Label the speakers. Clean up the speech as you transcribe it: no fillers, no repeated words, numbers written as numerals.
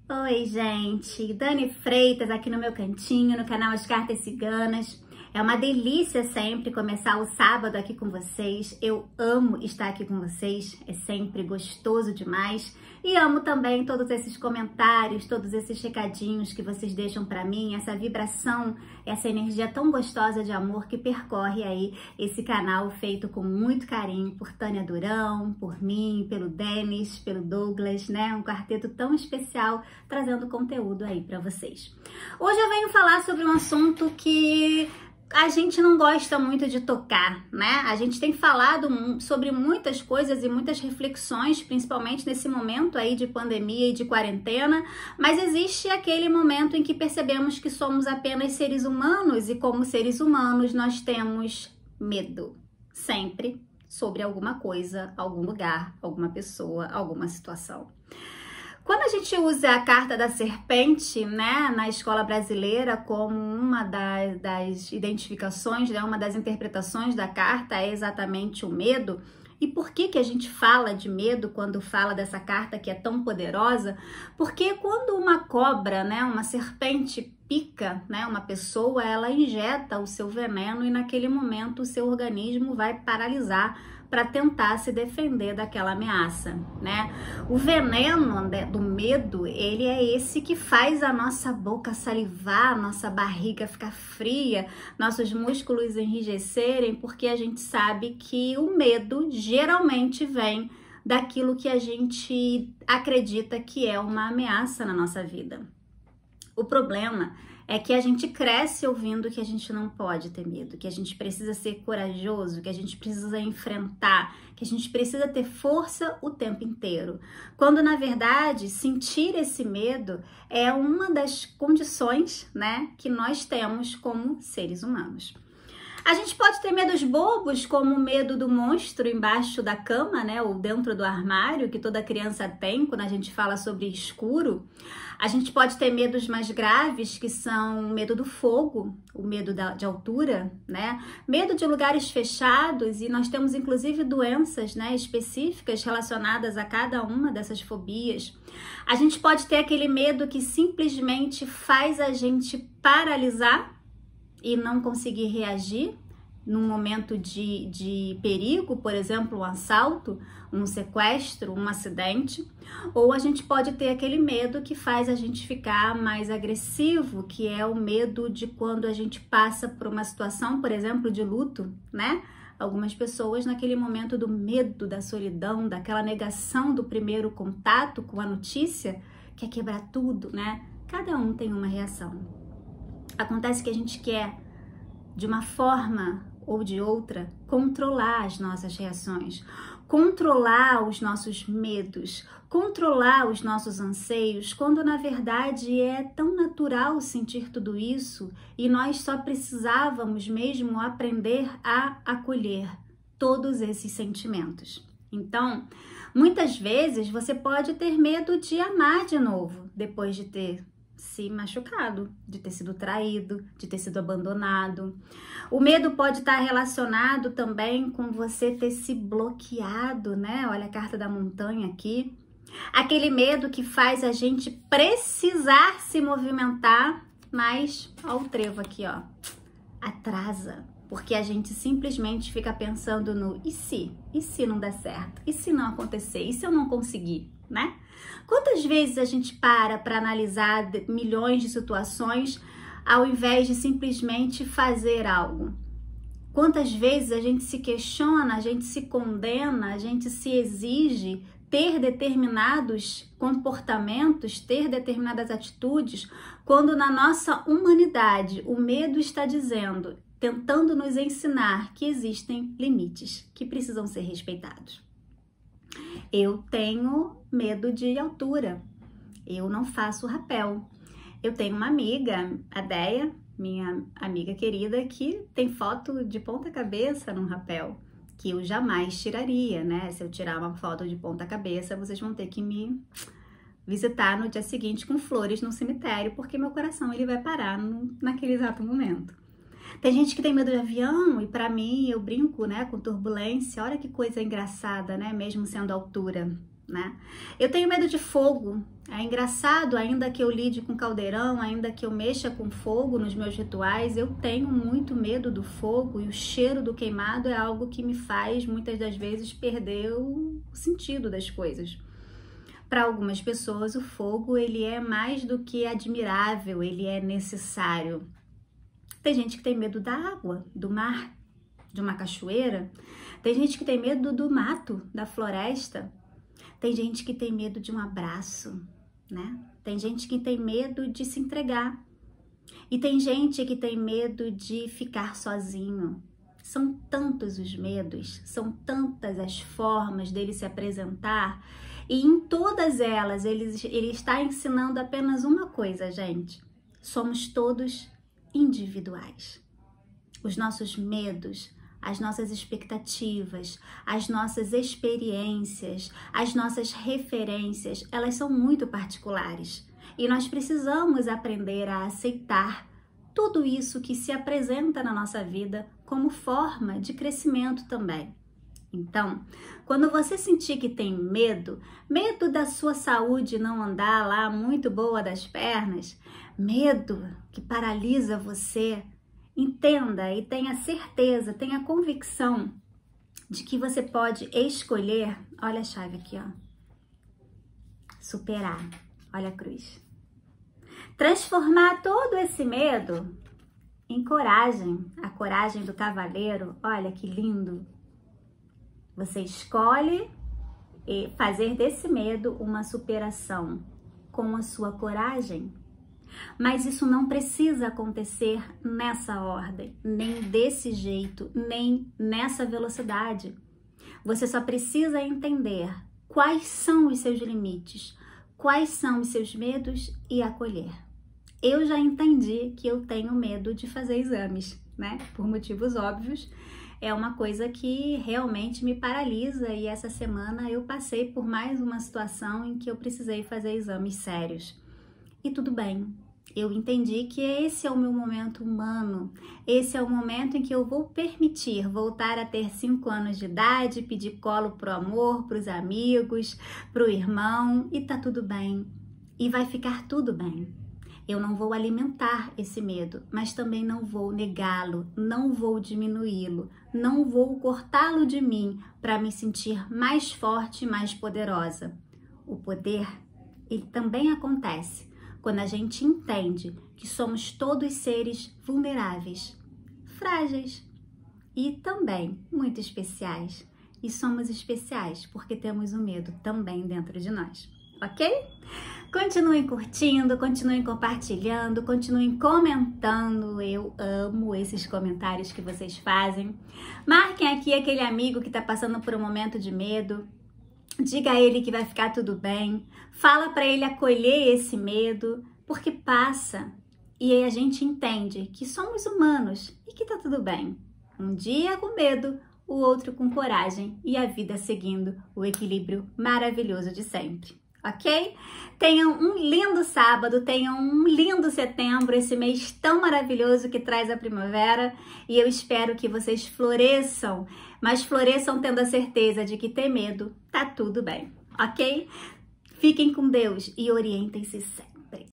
Speaker 1: Oi, gente, Dani Freitas aqui no meu cantinho, no canal As Cartas Ciganas. É uma delícia sempre começar o sábado aqui com vocês. Eu amo estar aqui com vocês, é sempre gostoso demais. E amo também todos esses comentários, todos esses recadinhos que vocês deixam pra mim, essa vibração, essa energia tão gostosa de amor que percorre aí esse canal feito com muito carinho por Tânia Durão, por mim, pelo Denis, pelo Douglas, né? Um quarteto tão especial trazendo conteúdo aí pra vocês. Hoje eu venho falar sobre um assunto que a gente não gosta muito de tocar, né? A gente tem falado sobre muitas coisas e muitas reflexões, principalmente nesse momento aí de pandemia e de quarentena, mas existe aquele momento em que percebemos que somos apenas seres humanos e como seres humanos nós temos medo, sempre, sobre alguma coisa, algum lugar, alguma pessoa, alguma situação. Quando a gente usa a carta da serpente, né, na escola brasileira como uma das identificações, né, uma das interpretações da carta é exatamente o medo. E por que a gente fala de medo quando fala dessa carta que é tão poderosa? Porque quando uma cobra, né, uma serpente pica, né, uma pessoa, ela injeta o seu veneno e naquele momento o seu organismo vai paralisar para tentar se defender daquela ameaça, né? O veneno do medo, ele é esse que faz a nossa boca salivar, nossa barriga ficar fria, nossos músculos enrijecerem, porque a gente sabe que o medo geralmente vem daquilo que a gente acredita que é uma ameaça na nossa vida. O problema é que a gente cresce ouvindo que a gente não pode ter medo, que a gente precisa ser corajoso, que a gente precisa enfrentar, que a gente precisa ter força o tempo inteiro. Quando, na verdade, sentir esse medo é uma das condições, né, que nós temos como seres humanos. A gente pode ter medos bobos, como o medo do monstro embaixo da cama, né, ou dentro do armário, que toda criança tem quando a gente fala sobre escuro. A gente pode ter medos mais graves, que são o medo do fogo, o medo de altura, né, medo de lugares fechados, e nós temos inclusive doenças, né, específicas relacionadas a cada uma dessas fobias. A gente pode ter aquele medo que simplesmente faz a gente paralisar e não conseguir reagir num momento de perigo, por exemplo, um assalto, um sequestro, um acidente. Ou a gente pode ter aquele medo que faz a gente ficar mais agressivo, que é o medo de quando a gente passa por uma situação, por exemplo, de luto, né? Algumas pessoas naquele momento do medo, da solidão, daquela negação do primeiro contato com a notícia, quer quebrar tudo, né? Cada um tem uma reação. Acontece que a gente quer, de uma forma ou de outra, controlar as nossas reações, controlar os nossos medos, controlar os nossos anseios, quando na verdade é tão natural sentir tudo isso e nós só precisávamos mesmo aprender a acolher todos esses sentimentos. Então, muitas vezes você pode ter medo de amar de novo, depois de ter se machucado, de ter sido traído, de ter sido abandonado. O medo pode estar relacionado também com você ter se bloqueado, né? Olha a carta da montanha aqui. Aquele medo que faz a gente precisar se movimentar, mas ó, o trevo aqui, ó, atrasa. Porque a gente simplesmente fica pensando no e se não der certo? E se não acontecer? E se eu não conseguir, né? Quantas vezes a gente para analisar milhões de situações ao invés de simplesmente fazer algo? Quantas vezes a gente se questiona, a gente se condena, a gente se exige ter determinados comportamentos, ter determinadas atitudes, quando na nossa humanidade o medo está dizendo, tentando nos ensinar que existem limites que precisam ser respeitados. Eu tenho medo de altura, eu não faço rapel. Eu tenho uma amiga, a Deia, minha amiga querida, que tem foto de ponta cabeça num rapel, que eu jamais tiraria, né? Se eu tirar uma foto de ponta cabeça, vocês vão ter que me visitar no dia seguinte com flores no cemitério, porque meu coração ele vai parar naquele exato momento. Tem gente que tem medo de avião e pra mim eu brinco, né, com turbulência. Olha que coisa engraçada, né, mesmo sendo altura. né? Eu tenho medo de fogo. É engraçado, ainda que eu lide com caldeirão, ainda que eu mexa com fogo nos meus rituais, eu tenho muito medo do fogo, e o cheiro do queimado é algo que me faz, muitas das vezes, perder o sentido das coisas. Para algumas pessoas, o fogo, ele é mais do que admirável, ele é necessário. Tem gente que tem medo da água, do mar, de uma cachoeira. Tem gente que tem medo do mato, da floresta. Tem gente que tem medo de um abraço, né? Tem gente que tem medo de se entregar. E tem gente que tem medo de ficar sozinho. São tantos os medos, são tantas as formas dele se apresentar. E em todas elas, ele está ensinando apenas uma coisa, gente. Somos todos individuais. Os nossos medos, as nossas expectativas, as nossas experiências, as nossas referências, elas são muito particulares. E nós precisamos aprender a aceitar tudo isso que se apresenta na nossa vida como forma de crescimento também. Então, quando você sentir que tem medo da sua saúde não andar lá muito boa das pernas, medo que paralisa você, entenda e tenha certeza, tenha convicção de que você pode escolher, olha a chave aqui, ó, superar, olha a cruz. Transformar todo esse medo em coragem, a coragem do cavaleiro, olha que lindo. Você escolhe fazer desse medo uma superação com a sua coragem. Mas isso não precisa acontecer nessa ordem, nem desse jeito, nem nessa velocidade. Você só precisa entender quais são os seus limites, quais são os seus medos e acolher. Eu já entendi que eu tenho medo de fazer exames, né? Por motivos óbvios. É uma coisa que realmente me paralisa e essa semana eu passei por mais uma situação em que eu precisei fazer exames sérios. E tudo bem, eu entendi que esse é o meu momento humano, esse é o momento em que eu vou permitir voltar a ter 5 anos de idade, pedir colo pro amor, pros amigos, pro irmão, e tá tudo bem. E vai ficar tudo bem. Eu não vou alimentar esse medo, mas também não vou negá-lo, não vou diminuí-lo, não vou cortá-lo de mim para me sentir mais forte e mais poderosa. O poder, ele também acontece quando a gente entende que somos todos seres vulneráveis, frágeis e também muito especiais. E somos especiais porque temos o medo também dentro de nós, ok? Continuem curtindo, continuem compartilhando, continuem comentando. Eu amo esses comentários que vocês fazem. Marquem aqui aquele amigo que está passando por um momento de medo. Diga a ele que vai ficar tudo bem. Fala para ele acolher esse medo, porque passa. E aí a gente entende que somos humanos e que tá tudo bem. Um dia com medo, o outro com coragem e a vida seguindo o equilíbrio maravilhoso de sempre. Ok? Tenham um lindo sábado, tenham um lindo setembro, esse mês tão maravilhoso que traz a primavera, e eu espero que vocês floresçam, mas floresçam tendo a certeza de que ter medo tá tudo bem, ok? Fiquem com Deus e orientem-se sempre.